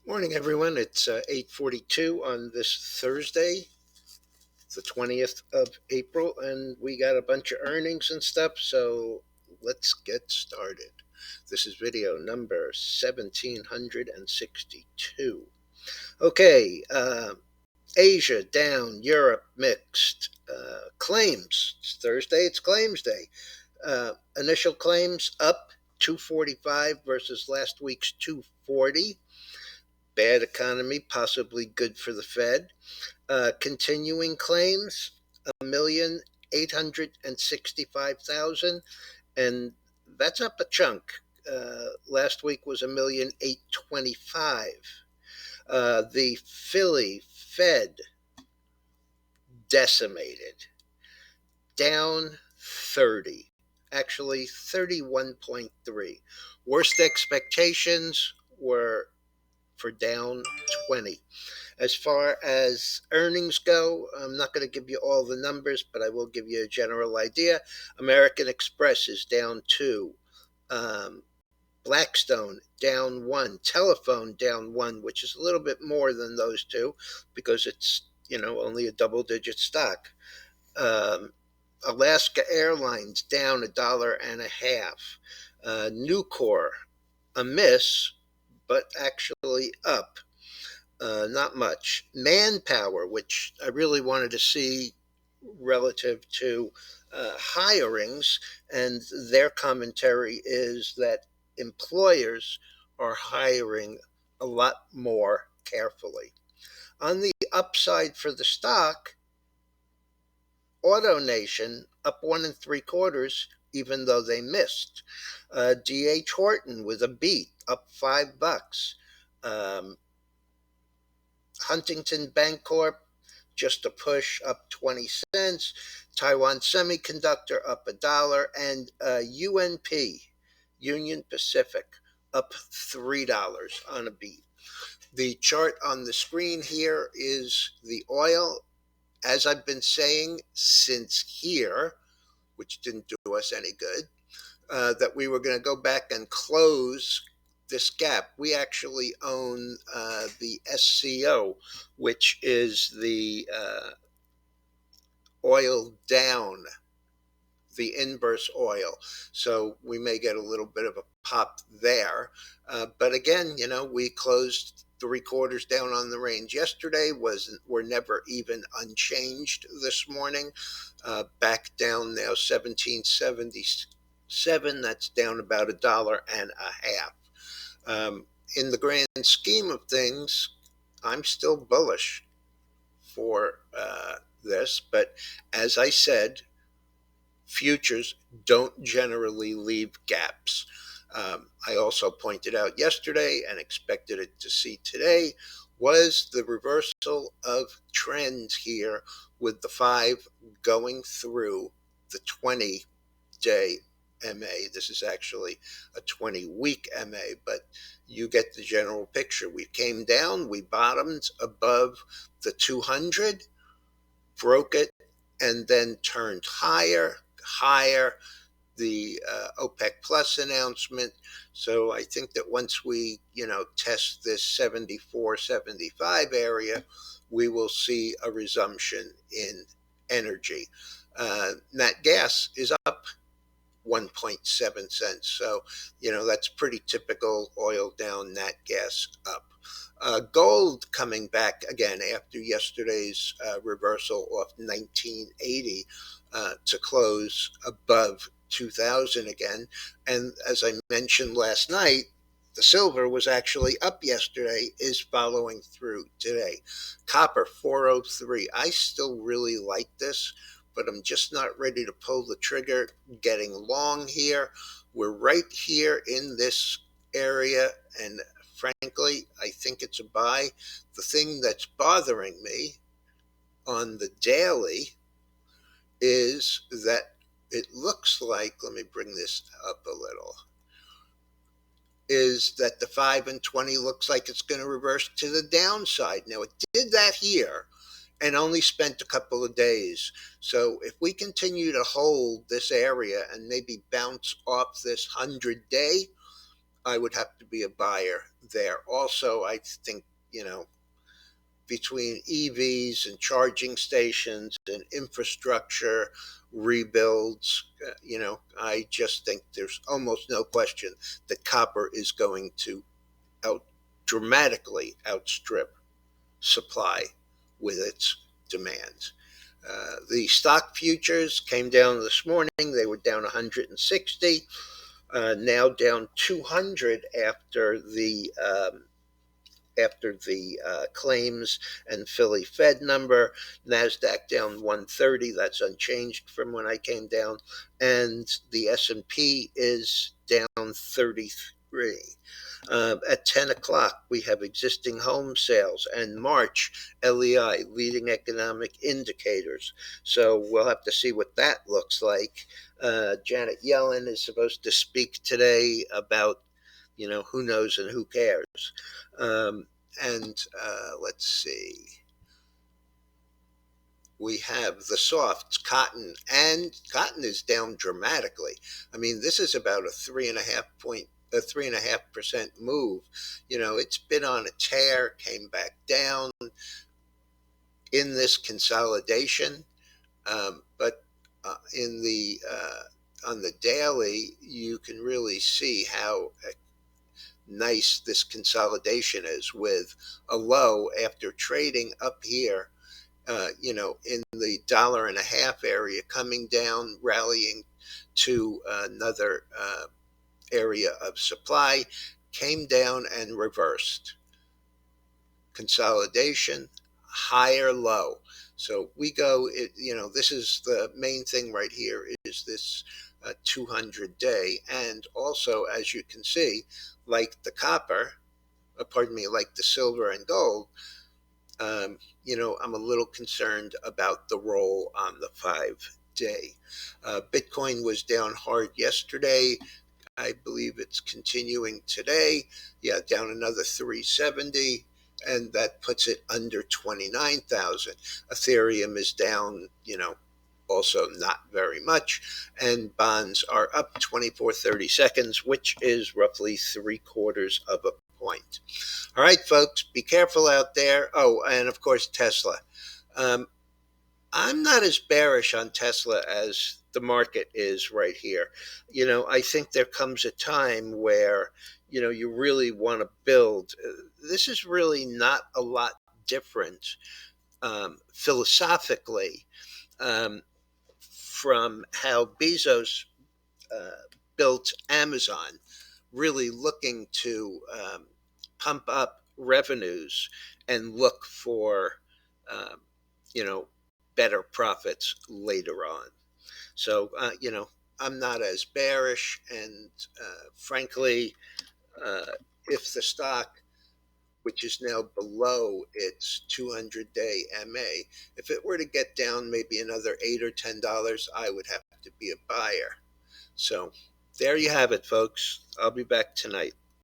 Morning, everyone. It's 8:42 on this Thursday, the 20th of April, and we got a bunch of earnings and stuff, so let's get started. This is video number 1762. Okay, Asia down, Europe mixed. Claims. It's Thursday, it's claims day. Initial claims up 245 versus last week's 240. Bad economy, possibly good for the Fed. Continuing claims, 1,865,000, and that's up a chunk. Last week was 1,825,000. The Philly Fed decimated, down 30, actually 31.3. Worst expectations were for down 20. As far as earnings go, I'm not going to give you all the numbers, but I will give you a general idea. American Express is down 2. Um, Blackstone down 1. Telephone down 1, which is a little bit more than those two because it's, only a double digit stock. Um, Alaska Airlines down $1.50. Nucor, a miss, but actually up. Not much. Manpower, which I really wanted to see relative to hirings, and their commentary is that employers are hiring a lot more carefully. On the upside for the stock, AutoNation up 1 3/4, even though they missed. DH Horton with a beat, up $5. Um, Huntington Bancorp, just a push, up 20 cents. Taiwan Semiconductor up $1, and UNP, Union Pacific, up $3 on a beat. The chart on the screen here is the oil. As I've been saying since here, which didn't do us any good, that we were going to go back and close this gap. We actually own the SCO, which is the oil down, the inverse oil. So we may get a little bit of a pop there. But again, we closed 3/4 down on the range yesterday. We're never even unchanged this morning. Back down now 1777. That's down about $1.50. In the grand scheme of things, I'm still bullish for this, but as I said, futures don't generally leave gaps. I also pointed out yesterday and expected it to see today was the reversal of trends here with the 5 going through the 20-day MA. This is actually a 20-week MA, but you get the general picture. We came down, we bottomed above the 200, broke it, and then turned higher. The OPEC Plus announcement. So I think that once we, test this 74, 75 area, we will see a resumption in energy. Nat gas is up 1.7 cents. So, that's pretty typical. Oil down, nat gas up. Gold coming back again after yesterday's reversal off 1980 to close above 2000 again. And as I mentioned last night, the silver was actually up yesterday, is following through today. Copper 403. I still really like this, but I'm just not ready to pull the trigger getting long here. We're right here in this area, and frankly, I think it's a buy. The thing that's bothering me on the daily is that it looks like, let me bring this up a little, is that the 5 and 20 looks like it's going to reverse to the downside. Now, it did that here and only spent a couple of days. So if we continue to hold this area and maybe bounce off this 100-day, I would have to be a buyer there. Also, I think, between EVs and charging stations and infrastructure rebuilds, I just think there's almost no question that copper is going to out dramatically outstrip supply with its demand. The stock futures came down this morning. They were down 160, now down 200 after the claims and Philly Fed number. Nasdaq down 130. That's unchanged from when I came down, and the S&P is down 33. At 10 o'clock, we have existing home sales and March LEI, leading economic indicators. So we'll have to see what that looks like. Janet Yellen is supposed to speak today about, who knows and who cares. And let's see. We have the softs, cotton, and cotton is down dramatically. I mean, this is about a 3.5% move. It's been on a tear, came back down in this consolidation, but in the on the daily, you can really see how nice this consolidation is, with a low after trading up here, in the $1.50 area, coming down, rallying to another area of supply, came down and reversed. Consolidation, higher low. So we go, this is the main thing right here, is this 200-day. And also, as you can see, like the like the silver and gold, I'm a little concerned about the roll on the 5-day. Bitcoin was down hard yesterday. I believe it's continuing today. Yeah, down another 370, and that puts it under 29,000. Ethereum is down, also not very much, and bonds are up 24-30 seconds, which is roughly 3/4 of a point. All right, folks, be careful out there. Oh, and of course, Tesla. Um, I'm not as bearish on Tesla as the market is right here. I think there comes a time where, you really want to build. This is really not a lot different, philosophically, um, from how Bezos built Amazon, really looking to pump up revenues and look for, um, you know, better profits later on. So, I'm not as bearish. And frankly, uh, if the stock, which is now below its 200-day MA, if it were to get down maybe another $8 or $10, I would have to be a buyer. So there you have it, folks. I'll be back tonight.